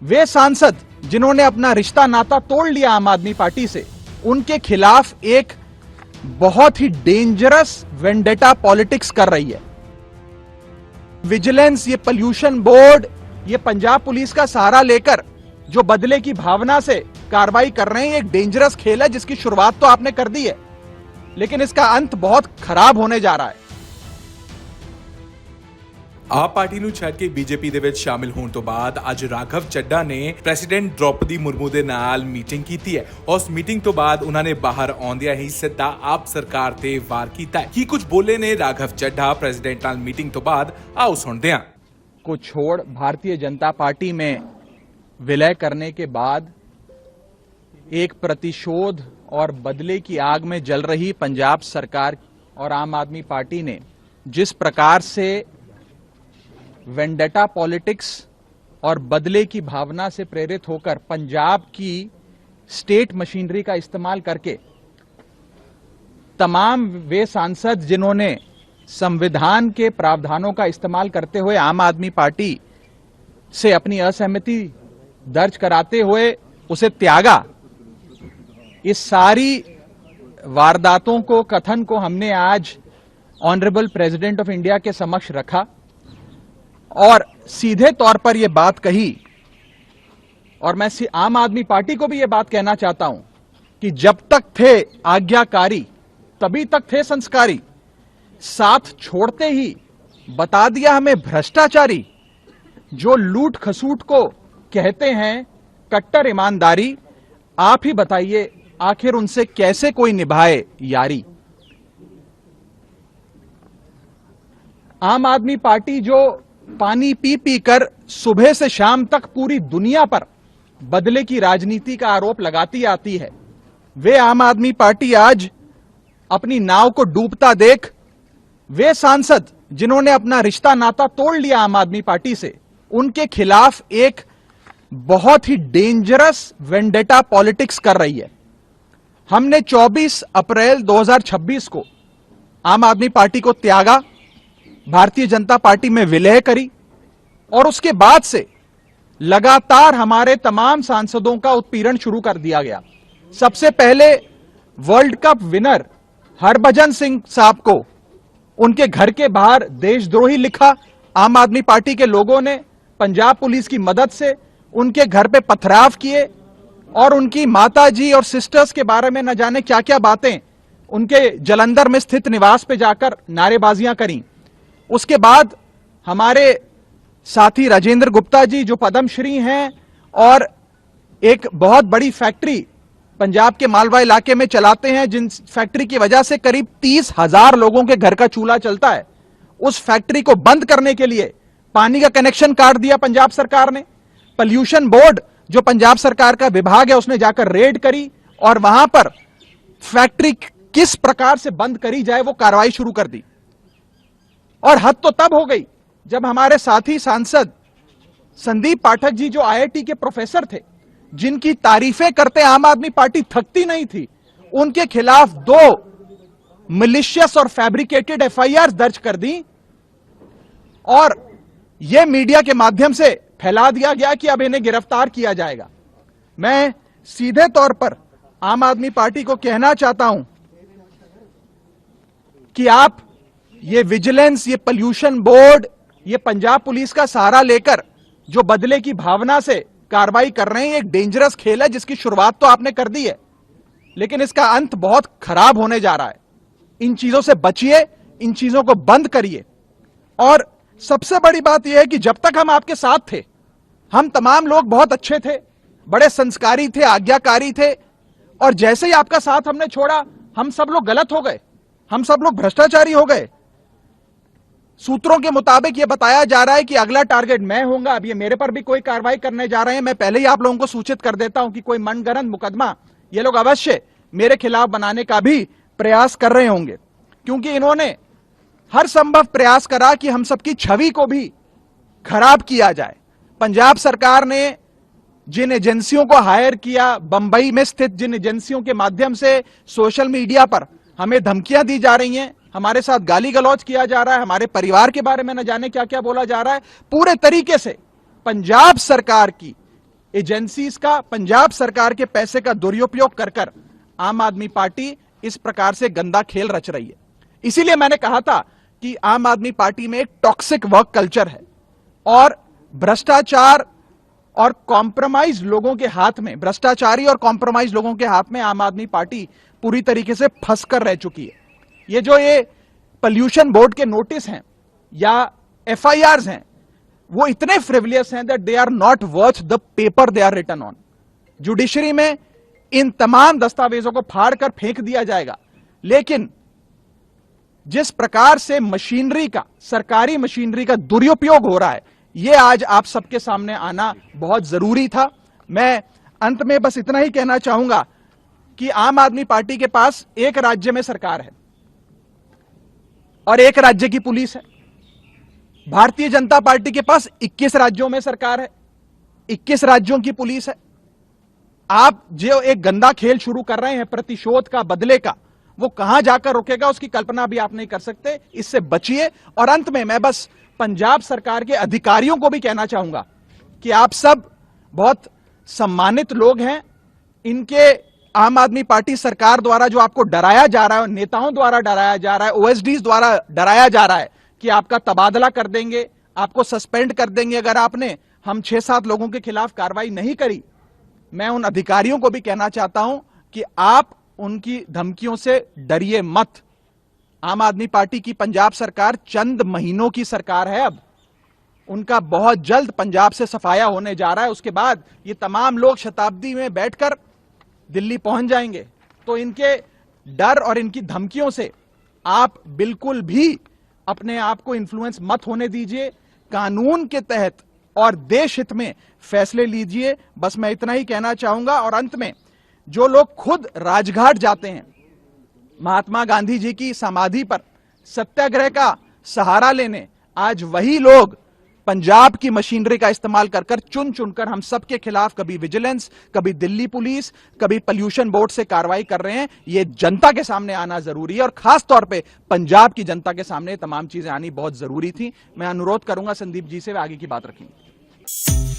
वे सांसद जिन्होंने अपना रिश्ता नाता तोड़ लिया आम आदमी पार्टी से, उनके खिलाफ एक बहुत ही डेंजरस वेंडेटा पॉलिटिक्स कर रही है विजिलेंस। ये पोल्यूशन बोर्ड, ये पंजाब पुलिस का सहारा लेकर जो बदले की भावना से कार्रवाई कर रहे हैं, एक डेंजरस खेल है जिसकी शुरुआत तो आपने कर दी है, लेकिन इसका अंत बहुत खराब होने जा रहा है। ਆਪ ਪਾਰਟੀ ਨੂੰ ਛੱਡ ਕੇ ਬੀਜੇਪੀ ਦੇ ਵਿੱਚ ਸ਼ਾਮਿਲ ਹੋਣ ਤੋਂ ਬਾਅਦ ਅੱਜ ਰਾਘਵ ਚੱਡਾ ਨੇ ਪ੍ਰੈਜ਼ੀਡੈਂਟ ਦ੍ਰੋਪਦੀ ਮੁਰਮੂ ਦੇ ਨਾਲ ਮੀਟਿੰਗ ਕੀਤੀ ਹੈ। ਉਸ ਮੀਟਿੰਗ ਤੋਂ ਬਾਅਦ ਉਹਨਾਂ ਨੇ ਬਾਹਰ ਆਉਂਦਿਆਂ ਹੀ ਸਿੱਧਾ ਆਪ ਸਰਕਾਰ ਤੇ ਵਾਰ ਕੀਤਾ ਹੈ। ਕੀ ਕੁਝ ਬੋਲੇ ਨੇ ਰਾਘਵ ਚੱਡਾ ਪ੍ਰੈਜ਼ੀਡੈਂਟ ਨਾਲ ਮੀਟਿੰਗ ਤੋਂ ਬਾਅਦ, आओ सुनते हैं। को छोड़ भारतीय जनता पार्टी में विलय करने के बाद एक प्रतिशोध और बदले की आग में जल रही पंजाब सरकार और आम आदमी पार्टी ने जिस प्रकार से वेंडेटा पॉलिटिक्स और बदले की भावना से प्रेरित होकर पंजाब की स्टेट मशीनरी का इस्तेमाल करके तमाम वे सांसद जिन्होंने संविधान के प्रावधानों का इस्तेमाल करते हुए आम आदमी पार्टी से अपनी असहमति दर्ज कराते हुए उसे त्यागा, इस सारी वारदातों को, कथन को हमने आज ऑनरेबल प्रेसिडेंट ऑफ इंडिया के समक्ष रखा और सीधे तौर पर यह बात कही, और मैं आम आदमी पार्टी को भी यह बात कहना चाहता हूं कि जब तक थे आज्ञाकारी तभी तक थे संस्कारी, साथ छोड़ते ही बता दिया हमें भ्रष्टाचारी। जो लूट खसूट को कहते हैं कट्टर ईमानदारी, आप ही बताइए आखिर उनसे कैसे कोई निभाए यारी। आम आदमी पार्टी जो पानी पी पी कर सुबह से शाम तक पूरी दुनिया पर बदले की राजनीति का आरोप लगाती आती है, वे आम आदमी पार्टी आज अपनी नाव को डूबता देख वे सांसद जिन्होंने अपना रिश्ता नाता तोड़ लिया आम आदमी पार्टी से, उनके खिलाफ एक बहुत ही डेंजरस वेंडेटा पॉलिटिक्स कर रही है। हमने 24 अप्रैल 2026 को आम आदमी पार्टी को त्यागा, भारतीय जनता पार्टी में विलय करी और उसके बाद से लगातार हमारे तमाम सांसदों का उत्पीड़न शुरू कर दिया गया। सबसे पहले world cup winner Harbhajan Singh साहब को उनके घर के बाहर देशद्रोही लिखा। आम आदमी पार्टी के लोगों ने पंजाब पुलिस की मदद से उनके घर पे पथराव किए और उनकी माताजी और सिस्टर्स के बारे में न जाने क्या क्या बातें उनके जलंधर में स्थित निवास पे जाकर नारेबाजियां करी। उसके बाद हमारे साथी राजेंद्र गुप्ता जी जो पद्मश्री हैं और एक बहुत बड़ी फैक्ट्री पंजाब के मालवा इलाके में चलाते हैं, जिन फैक्ट्री की वजह से करीब 30,000 लोगों के घर का चूल्हा चलता है, उस फैक्ट्री को बंद करने के लिए पानी का कनेक्शन काट दिया पंजाब सरकार ने। पोल्यूशन बोर्ड जो पंजाब सरकार का विभाग है उसने जाकर रेड करी और वहां पर फैक्ट्री किस प्रकार से बंद करी जाए वो कार्रवाई शुरू कर दी। और हद तो तब हो गई जब हमारे साथी सांसद संदीप पाठक जी जो आईआईटी के प्रोफेसर थे, जिनकी तारीफें करते आम आदमी पार्टी थकती नहीं थी, उनके खिलाफ 2 मिलिशियस और फैब्रिकेटेड एफआईआर दर्ज कर दी और यह मीडिया के माध्यम से फैला दिया गया कि अब इन्हें गिरफ्तार किया जाएगा। मैं सीधे तौर पर आम आदमी पार्टी को कहना चाहता हूं कि आप ये विजिलेंस, ये पोल्यूशन बोर्ड, ये पंजाब पुलिस का सहारा लेकर जो बदले की भावना से कार्रवाई कर रहे हैं, एक डेंजरस खेल है जिसकी शुरुआत तो आपने कर दी है, लेकिन इसका अंत बहुत खराब होने जा रहा है। इन चीजों से बचिए, इन चीजों को बंद करिए। और सबसे बड़ी बात यह है कि जब तक हम आपके साथ थे, हम तमाम लोग बहुत अच्छे थे, बड़े संस्कारी थे, आज्ञाकारी थे, और जैसे ही आपका साथ हमने छोड़ा, हम सब लोग गलत हो गए, हम सब लोग भ्रष्टाचारी हो गए। सूत्रों के मुताबिक यह बताया जा रहा है कि अगला टारगेट मैं होऊंगा। अब ये मेरे पर भी कोई कार्रवाई करने जा रहे हैं। मैं पहले ही आप लोगों को सूचित कर देता हूं कि कोई मनगढ़ंत मुकदमा ये लोग अवश्य मेरे खिलाफ बनाने का भी प्रयास कर रहे होंगे, क्योंकि इन्होंने हर संभव प्रयास करा कि हम सबकी छवि को भी खराब किया जाए। पंजाब सरकार ने जिन एजेंसियों को हायर किया, बंबई में स्थित जिन एजेंसियों के माध्यम से सोशल मीडिया पर हमें धमकियां दी जा रही हैं, हमारे साथ गाली गलौज किया जा रहा है, हमारे परिवार के बारे में न जाने क्या क्या बोला जा रहा है, पूरे तरीके से पंजाब सरकार की एजेंसीज का, पंजाब सरकार के पैसे का दुरुपयोग कर कर आम आदमी पार्टी इस प्रकार से गंदा खेल रच रही है। इसीलिए मैंने कहा था कि आम आदमी पार्टी में एक टॉक्सिक वर्क कल्चर है और भ्रष्टाचार और कॉम्प्रोमाइज लोगों के हाथ में, भ्रष्टाचारी और कॉम्प्रोमाइज लोगों के हाथ में आम आदमी पार्टी पूरी तरीके से फंस कर रह चुकी है। ये पोल्यूशन बोर्ड के नोटिस हैं या एफआईआर्स हैं, वो इतने फ्रिवलियस हैं that they are not worth the paper they are written on. Judiciary में इन तमाम दस्तावेजों को फाड़ कर फेंक दिया जाएगा, लेकिन जिस प्रकार से मशीनरी का, सरकारी मशीनरी का दुरुपयोग हो रहा है, यह आज आप सबके सामने आना बहुत जरूरी था। मैं अंत में बस इतना ही कहना चाहूंगा कि आम आदमी पार्टी के पास एक राज्य में सरकार है और एक राज्य की पुलिस है। भारतीय जनता पार्टी के पास 21 राज्यों में सरकार है, 21 राज्यों की पुलिस है। आप जो एक गंदा खेल शुरू कर रहे हैं प्रतिशोध का, बदले का, वो कहां जाकर रुकेगा उसकी कल्पना भी आप नहीं कर सकते। इससे बचिए। और अंत में मैं बस पंजाब सरकार के अधिकारियों को भी कहना चाहूंगा कि आप सब बहुत सम्मानित लोग हैं। इनके आम आदमी पार्टी सरकार द्वारा जो आपको डराया जा रहा है, नेताओं द्वारा डराया जा रहा है, ओएसडीज द्वारा डराया जा रहा है कि आपका तबादला कर देंगे, आपको सस्पेंड कर देंगे अगर आपने हम 6-7 लोगों के खिलाफ कार्रवाई नहीं करी। मैं उन अधिकारियों को भी कहना चाहता हूं कि आप उनकी धमकियों से डरिए मत। आम आदमी पार्टी की पंजाब सरकार चंद महीनों की सरकार है। अब उनका बहुत जल्द पंजाब से सफाया होने जा रहा है। उसके बाद ये तमाम लोग शताब्दी में बैठकर दिल्ली पहुंच जाएंगे। तो इनके डर और इनकी धमकियों से आप बिल्कुल भी अपने आप को इन्फ्लुएंस मत होने दीजिए। कानून के तहत और देश हित में फैसले लीजिए। बस मैं इतना ही कहना चाहूंगा। और अंत में जो लोग खुद राजघाट जाते हैं महात्मा गांधी जी की समाधि पर सत्याग्रह का सहारा लेने, आज वही लोग पंजाब की मशीनरी का इस्तेमाल कर कर चुन चुनकर हम सबके खिलाफ कभी विजिलेंस, कभी दिल्ली पुलिस, कभी पोल्यूशन बोर्ड से कार्रवाई कर रहे हैं। ये जनता के सामने आना जरूरी है और खास तौर पे पंजाब की जनता के सामने तमाम चीजें आनी बहुत जरूरी थी। मैं अनुरोध करूंगा संदीप जी से वे आगे की बात रखेंगे।